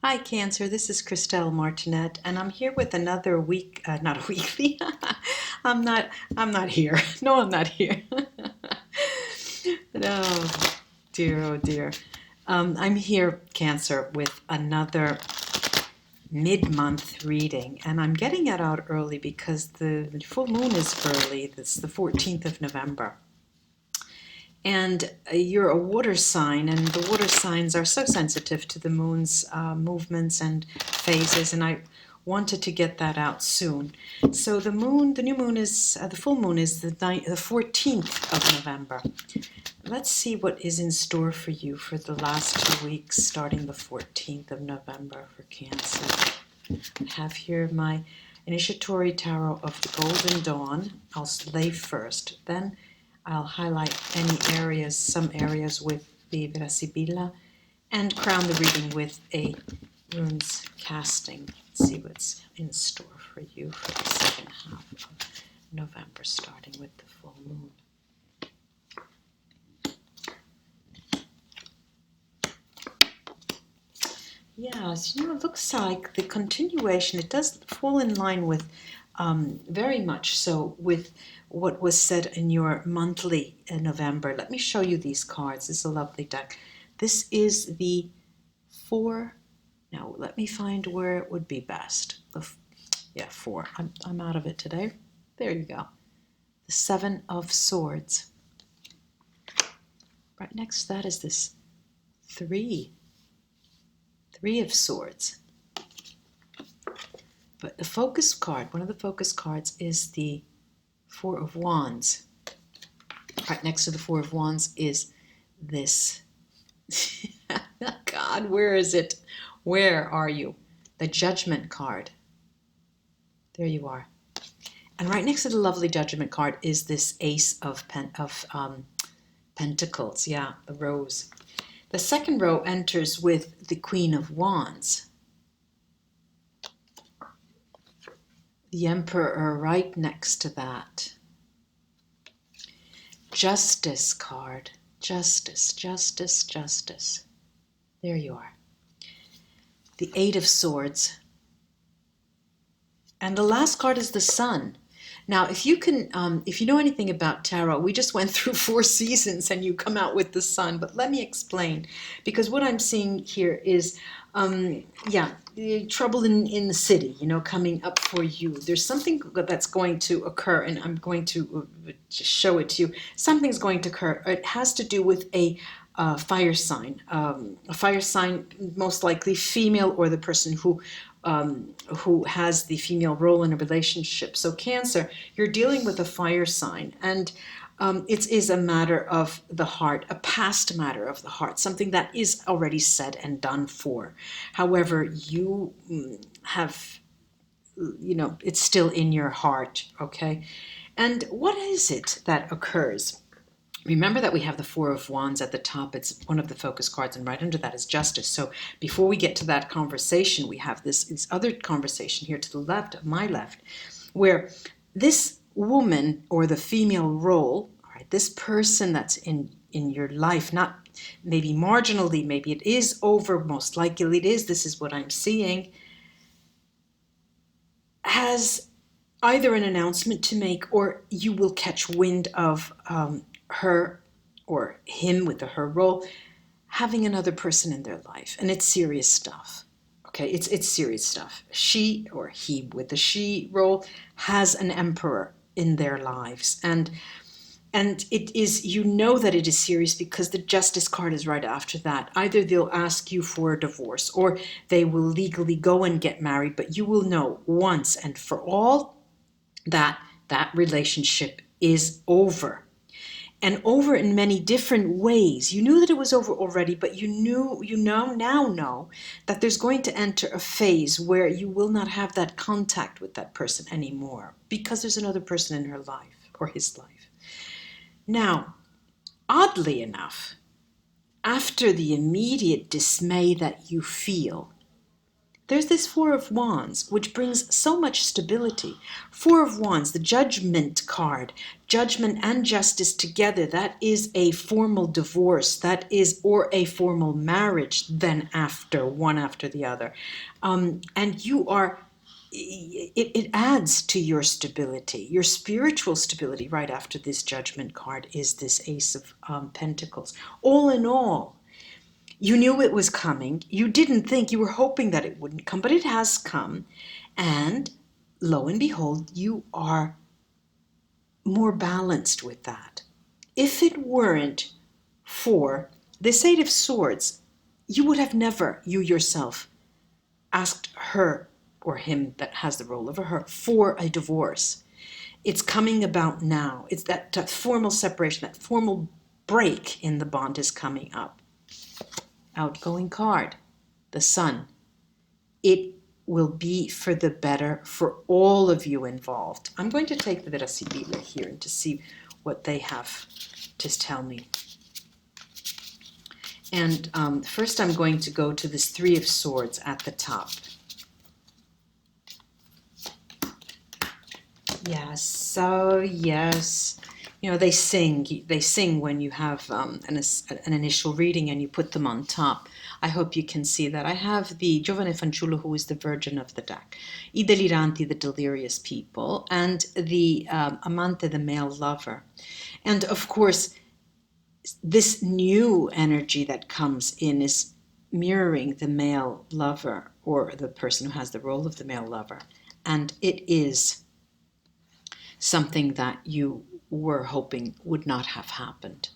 Hi Cancer, this is Christelle Martinette, and I'm here with another week, not a weekly. I'm not, I'm not here. No, I'm not here. Oh dear, oh dear. I'm here, Cancer, with another mid-month reading, and I'm getting it out early because the full moon is early. It's the 14th of November. And you're a water sign, and the water signs are so sensitive to the moon's movements and phases, and I wanted to get that out soon. So the new moon is, the full moon is the 14th of November. Let's see what is in store for you for the last 2 weeks, starting the 14th of November for Cancer. I have here my Initiatory Tarot of the Golden Dawn. I'll lay first, then I'll highlight some areas with the Vera Sibilla, and crown the reading with a runes casting. Let's see what's in store for you for the second half of November, starting with the full moon. Yeah, so it looks like the continuation, it does fall in line with, very much so, with what was said in your monthly in November. Let me show you these cards. This is a lovely deck. This is the now let me find where it would be best. Four. I'm out of it today. There you go. The 7 of Swords. Right next to that is this 3 of Swords. But the focus card, one of the focus cards, is the 4 of Wands. Right next to the 4 of Wands is this. God, where is it? Where are you? The Judgment card. There you are. And right next to the lovely Judgment card is this Ace of Pentacles. Yeah, the rose. The second row enters with the Queen of Wands. The Emperor right next to that. Justice card. Justice, justice, justice. There you are. The 8 of Swords. And the last card is the Sun. Now, if you know anything about tarot, we just went through 4 seasons and you come out with the Sun. But let me explain, because what I'm seeing here is, trouble in the city, coming up for you. There's something that's going to occur, and I'm going to just show it to you. Something's going to occur. It has to do with a fire sign. A fire sign, most likely female, or the person who has the female role in a relationship. So Cancer, you're dealing with a fire sign, and it is a matter of the heart, a past matter of the heart, something that is already said and done for. However, you have, it's still in your heart, okay? And what is it that occurs? Remember that we have the 4 of Wands at the top. It's one of the focus cards, and right under that is Justice. So before we get to that conversation, we have this other conversation here to the left, my left, where this woman, or the female role, all right, this person that's in your life, not maybe marginally, maybe it is over, most likely it is, this is what I'm seeing, has either an announcement to make, or you will catch wind of her or him with her role having another person in their life, and it's serious stuff. Okay, it's serious stuff. She, or he with the she role, has an emperor in their lives, and it is, that it is serious because the Justice card is right after that. Either they'll ask you for a divorce, or they will legally go and get married, but you will know once and for all that relationship is over. And over in many different ways. You knew that it was over already, but you now know that there's going to enter a phase where you will not have that contact with that person anymore, because there's another person in her life, or his life. Now, oddly enough, after the immediate dismay that you feel, there's this Four of Wands, which brings so much stability. Four of Wands, the Judgment card, judgment and justice together, that is a formal divorce, that is, or a formal marriage, then after, one after the other. And you are, it adds to your stability, your spiritual stability. Right after this Judgment card is this Ace of Pentacles. All in all, you knew it was coming. You didn't think, you were hoping that it wouldn't come, but it has come. And lo and behold, you are more balanced with that. If it weren't for this Eight of Swords, you would have never, you yourself, asked her or him that has the role of a her for a divorce. It's coming about now. It's that formal separation, that formal break in the bond is coming up. Outgoing card, the Sun. It will be for the better for all of you involved. I'm going to take the Verasibile here and to see what they have to tell me. And first I'm going to go to this Three of Swords at the top. Yes, so yes. You know, they sing when you have an initial reading and you put them on top. I hope you can see that. I have the Giovane Fanciullo, who is the Virgin of the deck, I Deliranti, the delirious people, and the Amante, the male lover. And of course, this new energy that comes in is mirroring the male lover, or the person who has the role of the male lover. And it is something that you were hoping would not have happened,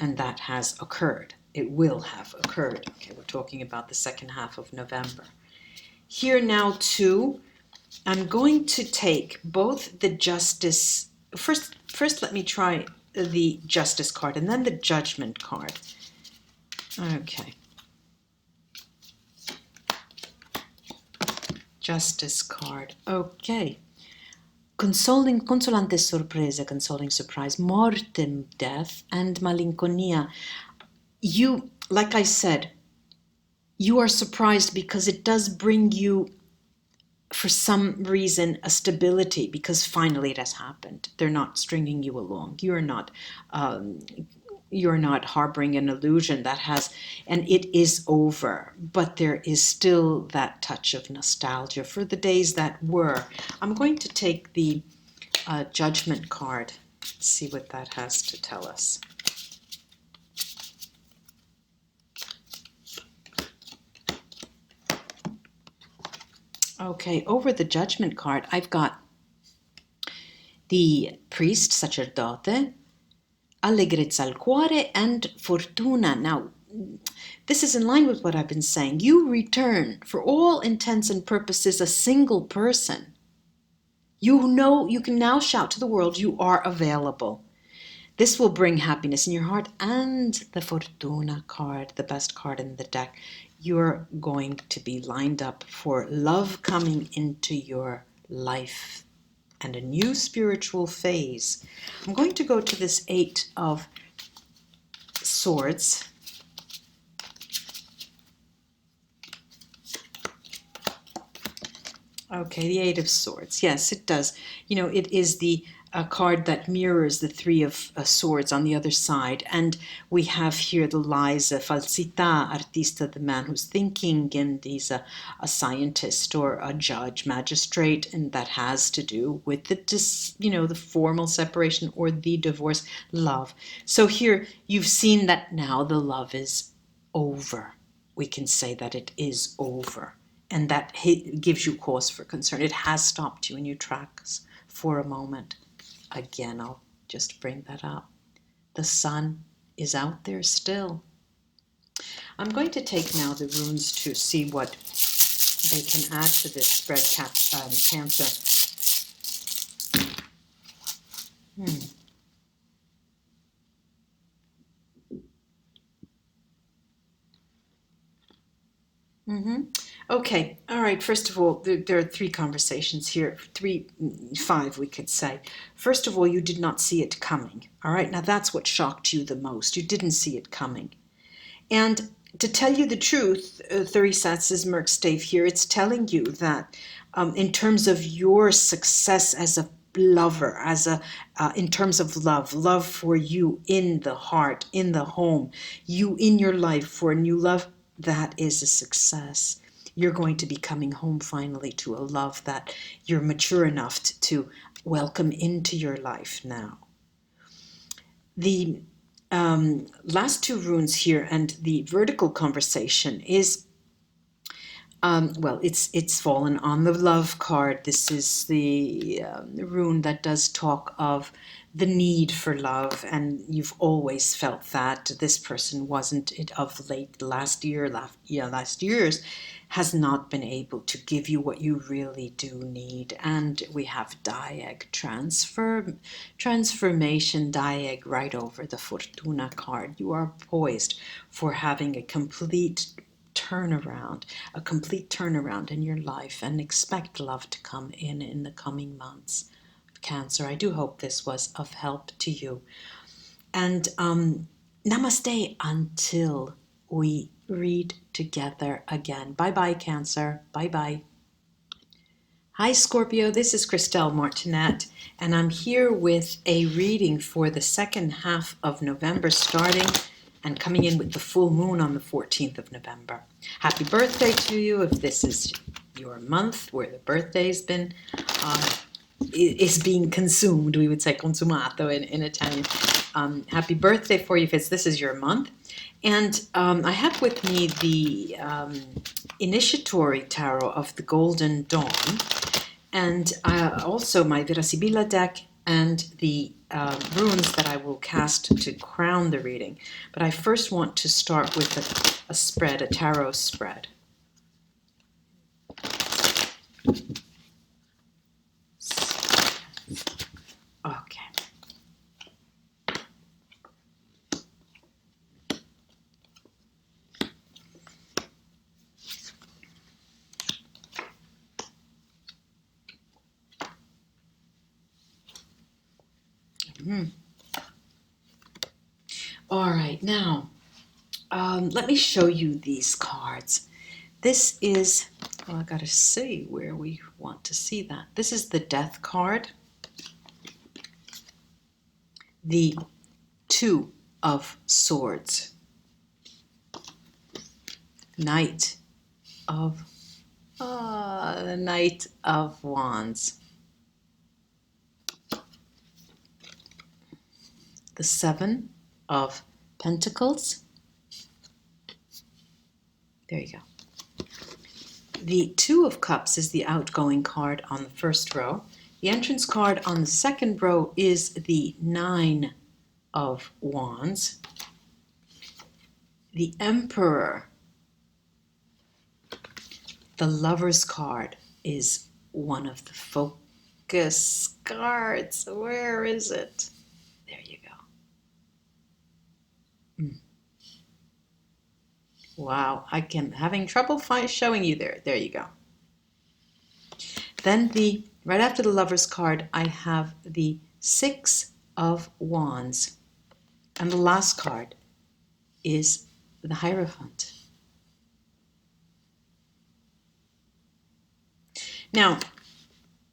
and that has occurred. It will have occurred. Okay, we're talking about the second half of November. Here now too, I'm going to take both the Justice, first let me try the Justice card and then the Judgment card. Okay. Justice card. Okay. Consolante sorpresa, consoling surprise, mortem, death, and malinconia. You, like I said, you are surprised because it does bring you, for some reason, a stability, because finally it has happened. They're not stringing you along. You're not harboring an illusion that has, and it is over, but there is still that touch of nostalgia for the days that were. I'm going to take the Judgment card, see what that has to tell us. Okay, over the Judgment card, I've got the Priest, Sacerdote, Allegrezza al cuore, and Fortuna. Now, this is in line with what I've been saying. You return, for all intents and purposes, a single person. You know, you can now shout to the world, you are available. This will bring happiness in your heart. And the Fortuna card, the best card in the deck, you're going to be lined up for love coming into your life and a new spiritual phase. I'm going to go to this Eight of Swords. Okay, the Eight of Swords. Yes, it does. You know, it is the card that mirrors the Three of Swords on the other side. And we have here the Liza, falsità, artista, the man who's thinking, and he's a scientist or a judge, magistrate, and that has to do with the formal separation or the divorce, love. So here you've seen that now the love is over. We can say that it is over. And that gives you cause for concern. It has stopped you in your tracks for a moment. Again, I'll just bring that up. The sun is out there still. I'm going to take now the runes to see what they can add to this spread, Cancer. Okay, all right, first of all, there are three conversations here, five we could say. First of all, you did not see it coming, all right? Now that's what shocked you the most. You didn't see it coming. And to tell you the truth, Theresats' Merc Stave here, it's telling you that in terms of your success as a lover, in terms of love for you in the heart, in the home, you in your life for a new love, that is a success. You're going to be coming home finally to a love that you're mature enough to welcome into your life now. The last two runes here and the vertical conversation is, well, it's fallen on the love card. This is the rune that does talk of the need for love, and you've always felt that. This person wasn't it of late last years has not been able to give you what you really do need. And we have Diag transformation, Diag right over the Fortuna card. You are poised for having a complete turnaround in your life, and expect love to come in the coming months. Cancer, I do hope this was of help to you. And namaste until we read together again. Bye-bye, Cancer. Bye-bye. Hi, Scorpio. This is Christelle Martinette, and I'm here with a reading for the second half of November, starting and coming in with the full moon on the 14th of November. Happy birthday to you if this is your month where the birthday's been is being consumed. We would say consumato in Italian. Happy birthday for you if this is your month. And I have with me the Initiatory Tarot of the Golden Dawn, and also my Virasibila deck and the runes that I will cast to crown the reading. But I first want to start with a spread, a tarot spread. Okay. All right, now let me show you these cards. This is, well, I gotta see where we want to see that. This is the Death card, the Two of Swords, Knight of, the Knight of Wands, the Seven of Pentacles. There you go. The Two of Cups is the outgoing card on the first row. The entrance card on the second row is the Nine of Wands. The Emperor. The Lover's card is one of the focus cards. Where is it? There you go. Wow, I am having trouble showing you there. There you go. Then right after the Lover's card, I have the Six of Wands. And the last card is the Hierophant. Now,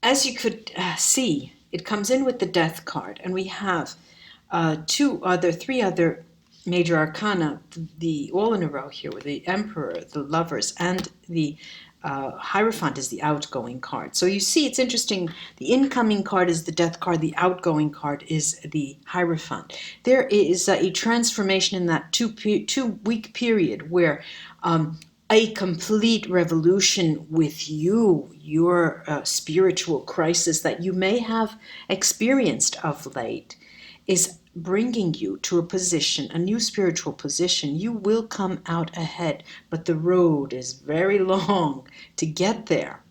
as you could see, it comes in with the Death card, and we have three other major arcana, all in a row here, with the Emperor, the Lovers, and the Hierophant is the outgoing card. So you see, it's interesting. The incoming card is the Death card. The outgoing card is the Hierophant. There is a transformation in that two-week period where a complete revolution with your spiritual crisis that you may have experienced of late is bringing you to a position, a new spiritual position. You will come out ahead, but the road is very long to get there.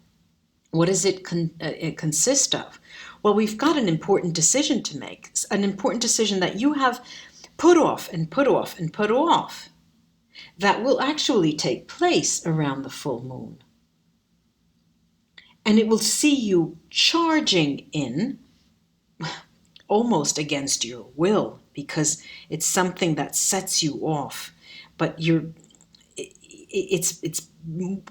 What does it consist of? Well, we've got an important decision to make, an important decision that you have put off and put off and put off, that will actually take place around the full moon. And it will see you charging in almost against your will, because it's something that sets you off. But it's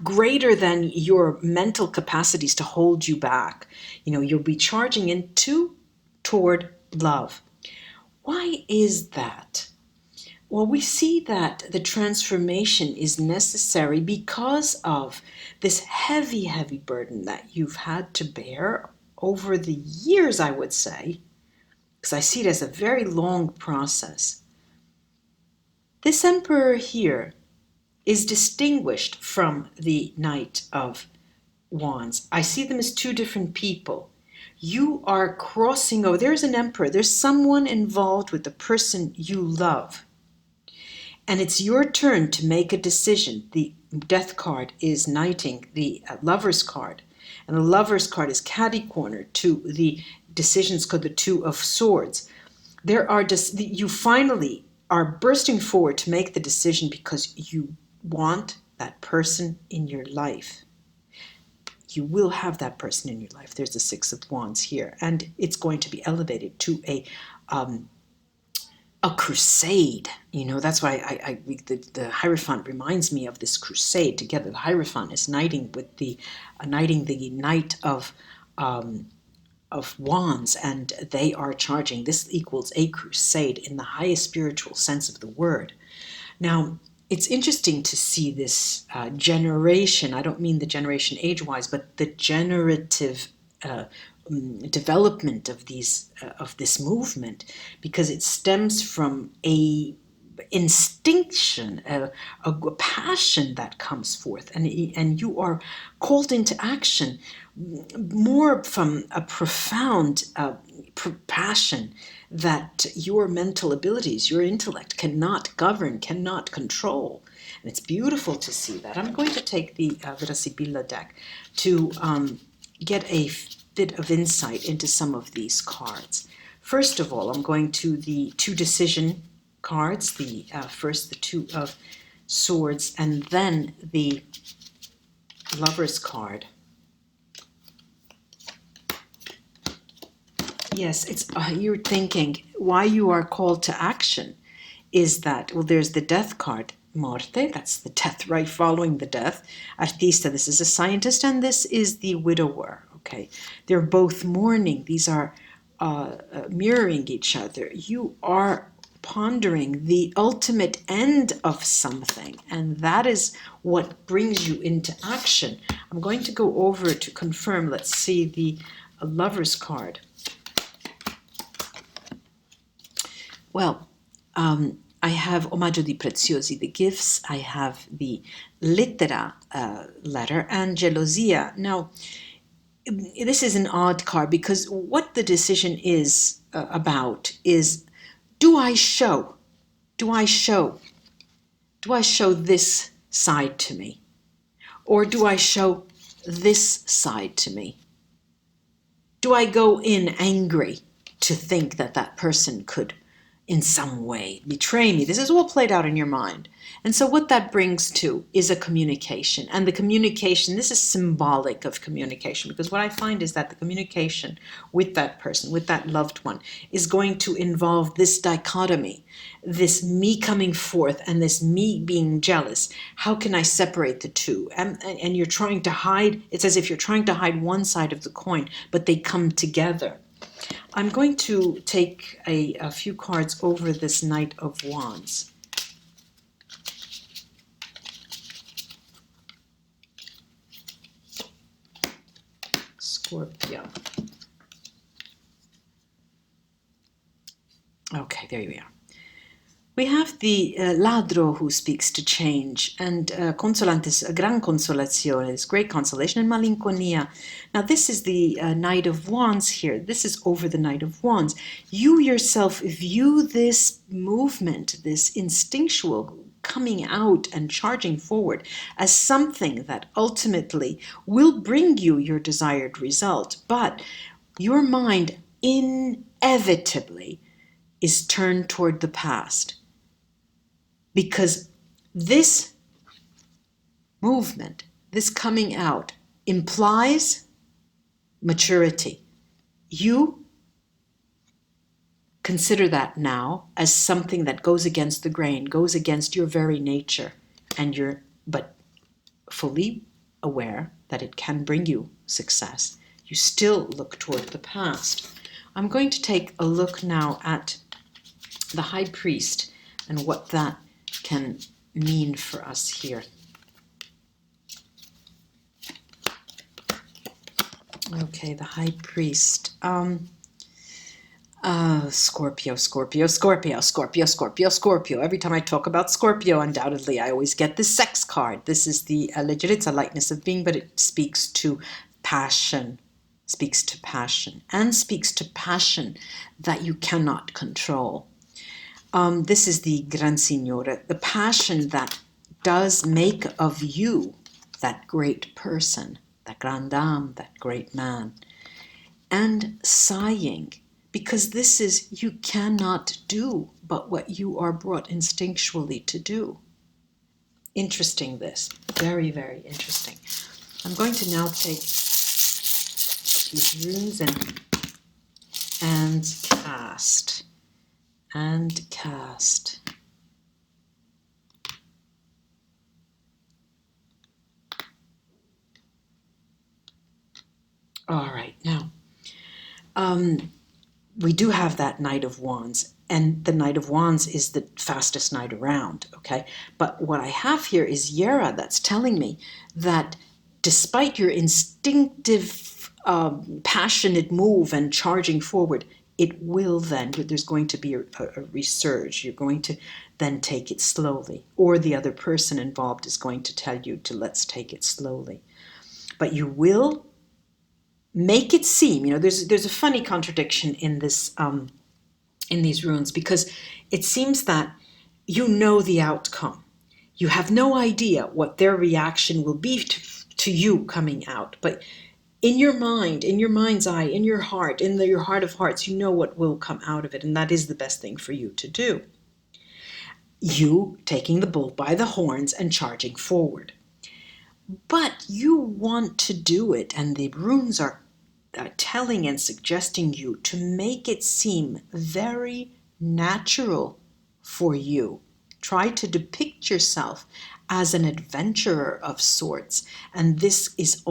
greater than your mental capacities to hold you back. You'll be charging toward love. Why is that? Well, we see that the transformation is necessary because of this heavy, heavy burden that you've had to bear over the years, I would say, because I see it as a very long process. This emperor here is distinguished from the Knight of Wands. I see them as two different people. You are crossing over. There's an emperor. There's someone involved with the person you love. And it's your turn to make a decision. The death card is knighting the lover's card. And the lover's card is catty corner to the decisions called the Two of Swords. You finally are bursting forward to make the decision because you want that person in your life. You will have that person in your life. There's the Six of Wands here. And it's going to be elevated to a crusade. That's why the Hierophant reminds me of this crusade together. The Hierophant is knighting the Knight of Wands, and they are charging. This equals a crusade in the highest spiritual sense of the word. Now, it's interesting to see this generation. I don't mean the generation age-wise, but the generative development of this movement, because it stems from a instinction, a passion that comes forth, and you are called into action more from a profound passion that your mental abilities, your intellect cannot govern, cannot control. And it's beautiful to see that. I'm going to take the Virasibilla deck to get a bit of insight into some of these cards. First of all, I'm going to the two decision cards, first the Two of Swords, and then the Lover's card. Yes, it's you're thinking why you are called to action is that, well, there's the death card, Morte, that's the death, right, following the death. Artista, this is a scientist, and this is the widower, okay? They're both mourning. These are mirroring each other. You are pondering the ultimate end of something, and that is what brings you into action. I'm going to go over to confirm. Let's see the Lover's card. Well, I have Omaggio di Preziosi, the gifts. I have the Lettera letter, and Gelosia. Now, this is an odd card because what the decision is about is, do I show this side to me? Or do I show this side to me? Do I go in angry to think that that person could in some way betray me? This is all played out in your mind. And so what that brings to is a communication. And the communication, this is symbolic of communication, because what I find is that the communication with that person, with that loved one, is going to involve this dichotomy, this me coming forth and this me being jealous. How can I separate the two? And you're trying to hide, it's as if you're trying to hide one side of the coin, but they come together. I'm going to take a few cards over this Knight of Wands. Scorpio. Okay, there we are. We have the ladro who speaks to change, and consolantes, gran consolazione, this great consolation, and malinconia. Now this is the Knight of Wands here. This is over the Knight of Wands. You yourself view this movement, this instinctual coming out and charging forward, as something that ultimately will bring you your desired result. But your mind inevitably is turned toward the past. Because this movement, this coming out, implies maturity. You consider that now as something that goes against the grain, goes against your very nature and your but fully aware that it can bring you success, you still look toward the past. I'm going to take a look now at the High Priest and what that can mean for us here. Okay, the High Priest. Scorpio, Scorpio, Scorpio, Scorpio, Scorpio, Scorpio. Every time I talk about Scorpio, undoubtedly, I always get the sex card. This is the Legeritza, lightness of being, but it speaks to passion, and speaks to passion that you cannot control. This is the Gran Signore, the passion that does make of you that great person, that grande dame, that great man. And sighing, because this is, you cannot do but what you are brought instinctually to do. Interesting, this. Very, very interesting. I'm going to now take these runes and cast. And cast. All right, now, we do have that Knight of Wands, and the Knight of Wands is the fastest knight around, okay? But what I have here is Yera that's telling me that despite your instinctive, passionate move and charging forward, it will then, there's going to be a resurge. You're going to then take it slowly, or the other person involved is going to tell you to let's take it slowly. But you will make it seem, there's a funny contradiction in this, in these runes, because it seems that you know the outcome. You have no idea what their reaction will be to you coming out, but in your mind, in your mind's eye, in your heart, your heart of hearts, you know what will come out of it, and that is the best thing for you to do. You taking the bull by the horns and charging forward. But you want to do it, and the runes are telling and suggesting you to make it seem very natural for you. Try to depict yourself as an adventurer of sorts, and this is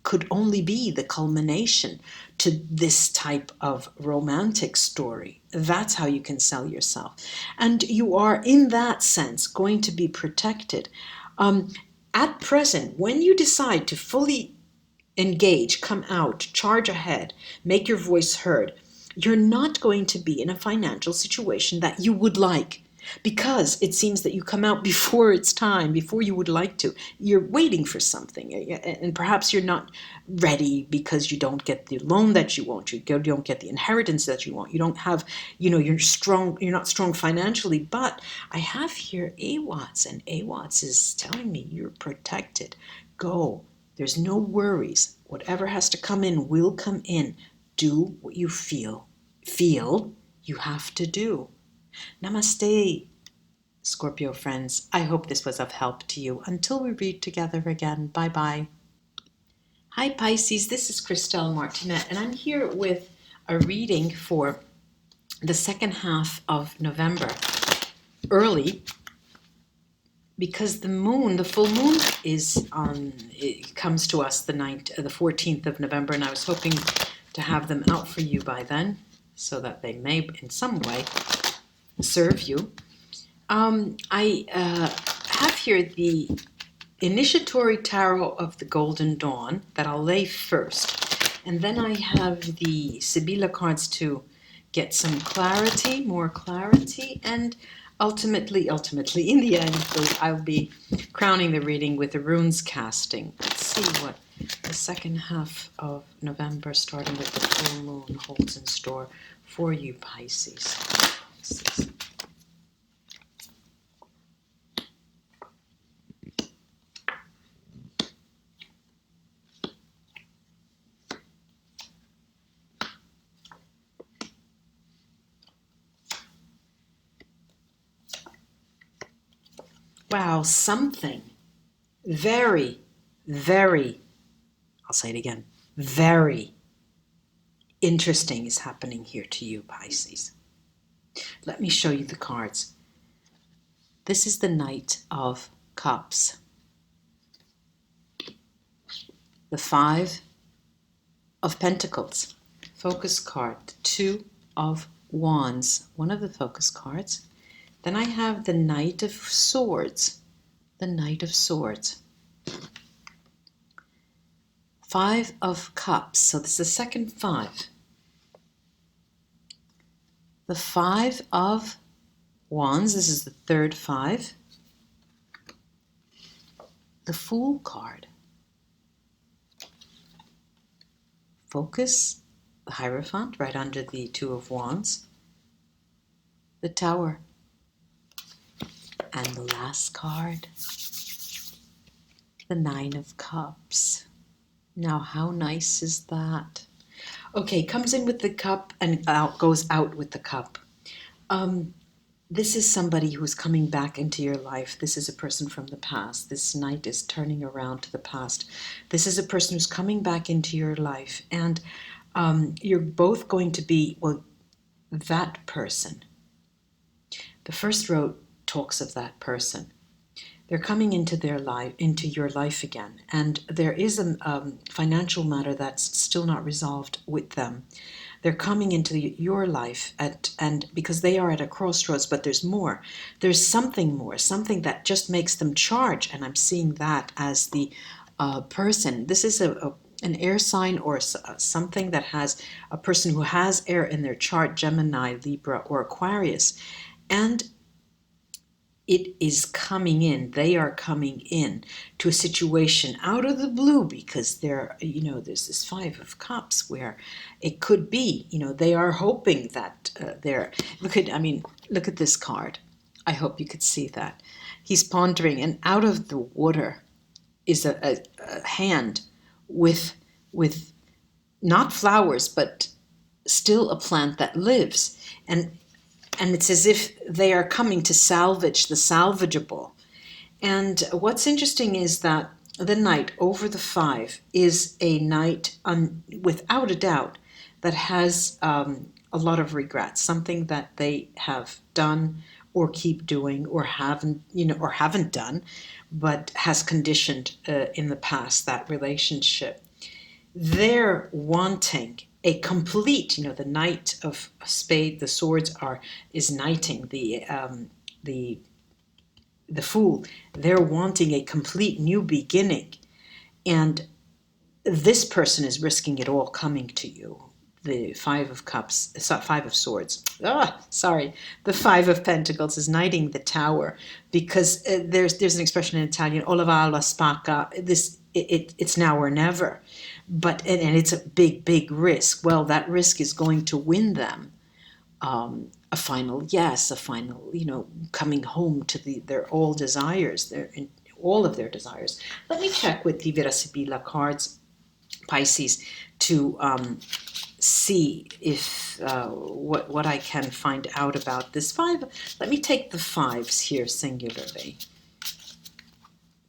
could only be the culmination to this type of romantic story. That's how you can sell yourself. And you are, in that sense, going to be protected. At present, when you decide to fully engage, come out, charge ahead, make your voice heard, you're not going to be in a financial situation that you would like, because it seems that you come out before it's time, before you would like to. You're waiting for something, and perhaps you're not ready because you don't get the loan that you want, you don't get the inheritance that you want, you don't have, you're not strong financially. But I have here Awats, and Awats is telling me you're protected. Go. There's no worries. Whatever has to come in will come in. Do what you feel you have to do. Namaste, Scorpio friends. I hope this was of help to you. Until we read together again, bye-bye. Hi Pisces, this is Christelle Martinette, and I'm here with a reading for the second half of November, early, because the full moon it comes to us the 14th of November, and I was hoping to have them out for you by then, so that they may in some way serve you. I have here the Initiatory Tarot of the Golden Dawn that I'll lay first, and then I have the Sibilla cards to get some clarity, more clarity, and ultimately, in the end, I'll be crowning the reading with the runes casting. Let's see what the second half of November, starting with the full moon, holds in store for you, Pisces. Wow, something very, very, I'll say it again, very interesting is happening here to you, Pisces. Let me show you the cards. This is the Knight of Cups. the Five of Pentacles. Focus card, the Two of Wands, one of the focus cards. Then I have the Knight of Swords, the Knight of Swords. Five of Cups, so this is the second five. The Five of Wands, this is the third five. The Fool card. Focus, the Hierophant, right under the Two of Wands. The Tower. And the last card, the Nine of Cups. Now, how nice is that? Okay, comes in with the cup and goes out with the cup. This is somebody who's coming back into your life. This is a person from the past. This Knight is turning around to the past. This is a person who's coming back into your life. And you're both going to be, well, that person. The first row talks of that person. They're coming into their life, into your life again, and there is a financial matter that's still not resolved with them. They're coming into your life, and because they are at a crossroads, but there's more. There's something more, something that just makes them charge, and I'm seeing that as the person. This is an air sign or something that has a person who has air in their chart, Gemini, Libra, or Aquarius, and it is coming in. They are coming in to a situation out of the blue because they're, there's this Five of Cups where it could be, they are hoping that look at this card. I hope you could see that. He's pondering, and out of the water is a hand with not flowers, but still a plant that lives. And it's as if they are coming to salvage the salvageable. And what's interesting is that the Knight over the five is a Knight, without a doubt, that has a lot of regrets, something that they have done or keep doing or haven't done, but has conditioned in the past that relationship. They're wanting a complete, the Knight of Spade, the swords is knighting the Fool. They're wanting a complete new beginning, and this person is risking it all coming to you. The Five of Cups, Five of Swords. The Five of Pentacles is knighting the Tower, because there's an expression in Italian, "O la va alla spacca." It's now or never. But and it's a big risk. Well, that risk is going to win them a final yes, a final coming home to their all desires, all of their desires. Let me check with the Virasibila cards, Pisces, to see if what I can find out about this five. Let me take the fives here singularly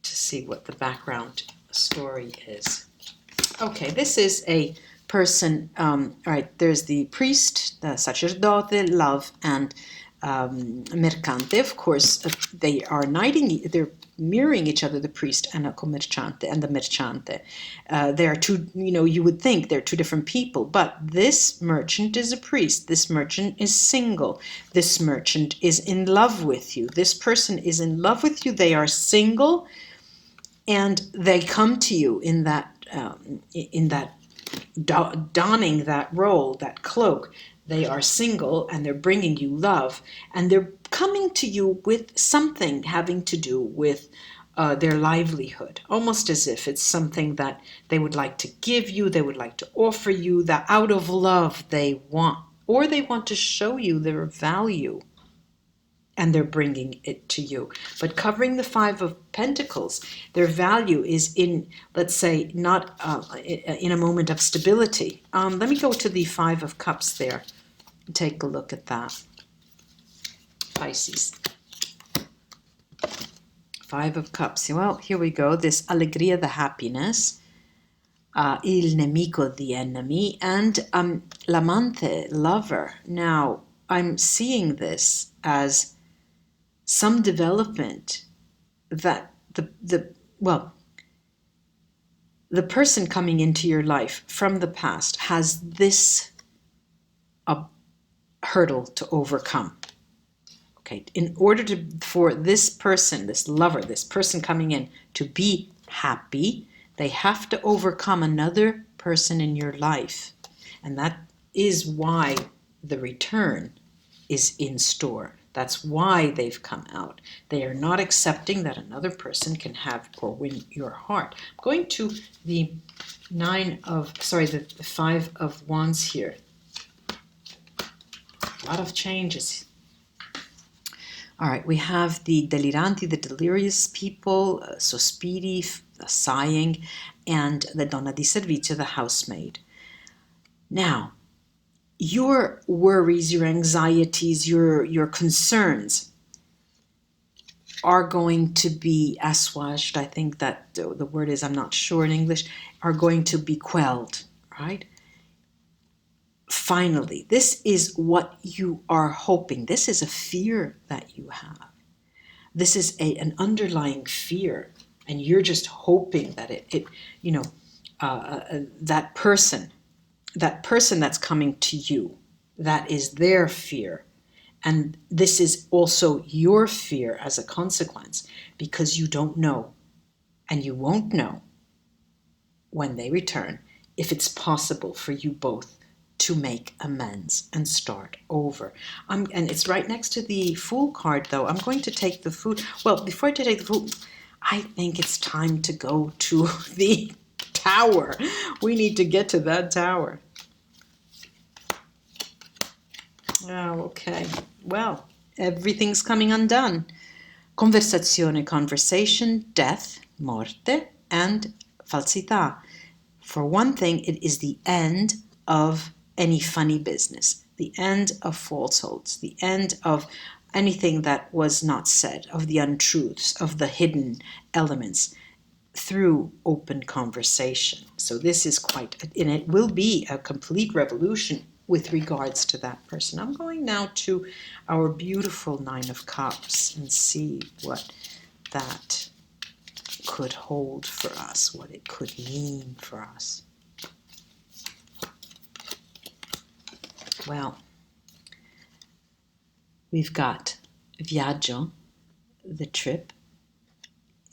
to see what the background story is. Okay, this is a person, right, there's the priest, the sacerdote, love, and mercante. Of course, they are they're mirroring each other, the priest and a commerciante and the merchante. They are two, you would think they're two different people, but this merchant is a priest. This merchant is single. This merchant is in love with you. This person is in love with you. They are single, and they come to you in that donning that role, that cloak. They are single and they're bringing you love, and they're coming to you with something having to do with their livelihood, almost as if it's something that they would like to give you, they would like to offer you, that out of love they want, or they want to show you their value, and they're bringing it to you. But covering the Five of Pentacles, their value is in, let's say, not in a moment of stability. Let me go to the Five of Cups there and take a look at that. Pisces. Five of Cups. Well, here we go. This Allegria, the happiness. Il nemico, the enemy. And l'amante, lover. Now, I'm seeing this as some development that the person coming into your life from the past has this hurdle to overcome. Okay, in order for this person, this lover, this person coming in to be happy, they have to overcome another person in your life. And that is why the return is in store. That's why they've come out. They are not accepting that another person can have or win your heart. I'm going to the the 5 of Wands here. A lot of changes. All right, we have the deliranti, the delirious people, sospiri, sighing, and the donna di servizio, the housemaid. Now, your worries, your anxieties, your concerns are going to be assuaged. I think that the word is, I'm not sure in English, are going to be quelled, right? Finally, this is what you are hoping. This is a fear that you have. This is an underlying fear, and you're just hoping that that person that's coming to you, that is their fear. And this is also your fear as a consequence, because you don't know, and you won't know when they return, if it's possible for you both to make amends and start over. And it's right next to the Fool card, though. I'm going to take the Fool. Well, before I take the Fool, I think it's time to go to the Tower. We need to get to that Tower. Oh, okay. Well, everything's coming undone. Conversazione, conversation, death, morte, and falsità. For one thing, it is the end of any funny business, the end of falsehoods, the end of anything that was not said, of the untruths, of the hidden elements, through open conversation. So this is and it will be a complete revolution with regards to that person. I'm going now to our beautiful 9 of Cups and see what that could hold for us, what it could mean for us. Well, we've got viaggio, the trip,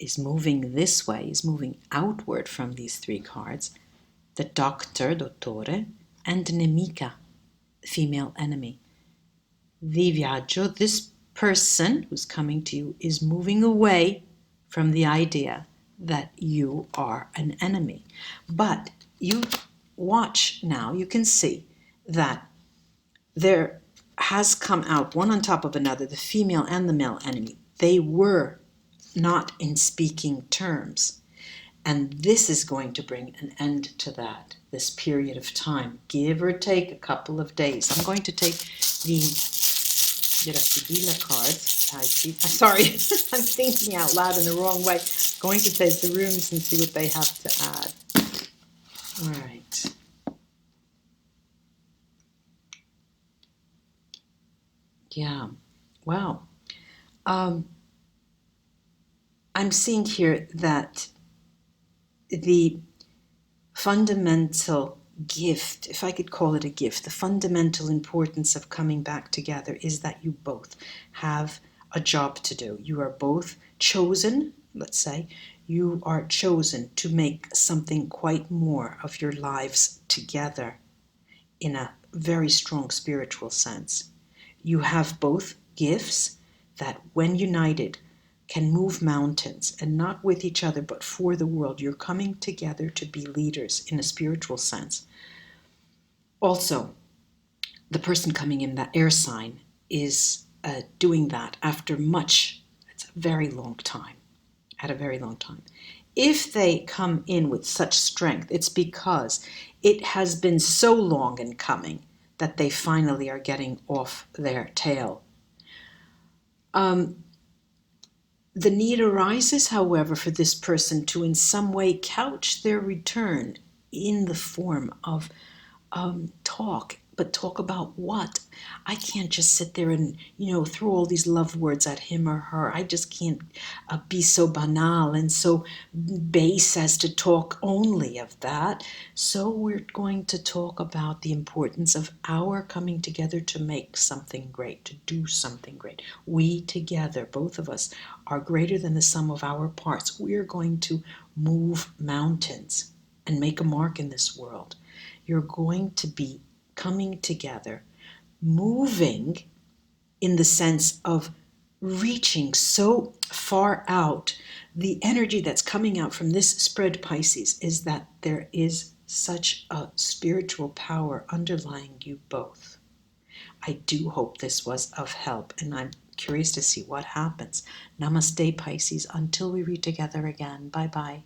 is moving this way, is moving outward from these 3 cards. The doctor, dottore, and nemica, female enemy. The viaggio, this person who's coming to you, is moving away from the idea that you are an enemy. But you watch now, you can see that there has come out, one on top of another, the female and the male enemy. They were not in speaking terms. And this is going to bring an end to that, this period of time, give or take a couple of days. I'm going to take the Mirabilia cards. Sorry, I'm thinking out loud in the wrong way. Going to take the runes and see what they have to add. All right. Yeah, wow. I'm seeing here that the fundamental gift, if I could call it a gift, the fundamental importance of coming back together is that you both have a job to do. You are both chosen, let's say, you are chosen to make something quite more of your lives together in a very strong spiritual sense. You have both gifts that, when united, can move mountains, and not with each other, but for the world. You're coming together to be leaders in a spiritual sense. Also, the person coming in, that air sign, is doing that after it's a very long time, at a very long time. If they come in with such strength, it's because it has been so long in coming that they finally are getting off their tail. The need arises, however, for this person to in some way couch their return in the form of talk, But talk about what? I can't just sit there and, throw all these love words at him or her. I just can't be so banal and so base as to talk only of that. So we're going to talk about the importance of our coming together to make something great, to do something great. We together, both of us, are greater than the sum of our parts. We're going to move mountains and make a mark in this world. You're going to be coming together, moving in the sense of reaching so far out. The energy that's coming out from this spread, Pisces, is that there is such a spiritual power underlying you both. I do hope this was of help, and I'm curious to see what happens. Namaste, Pisces. Until we read together again. Bye-bye.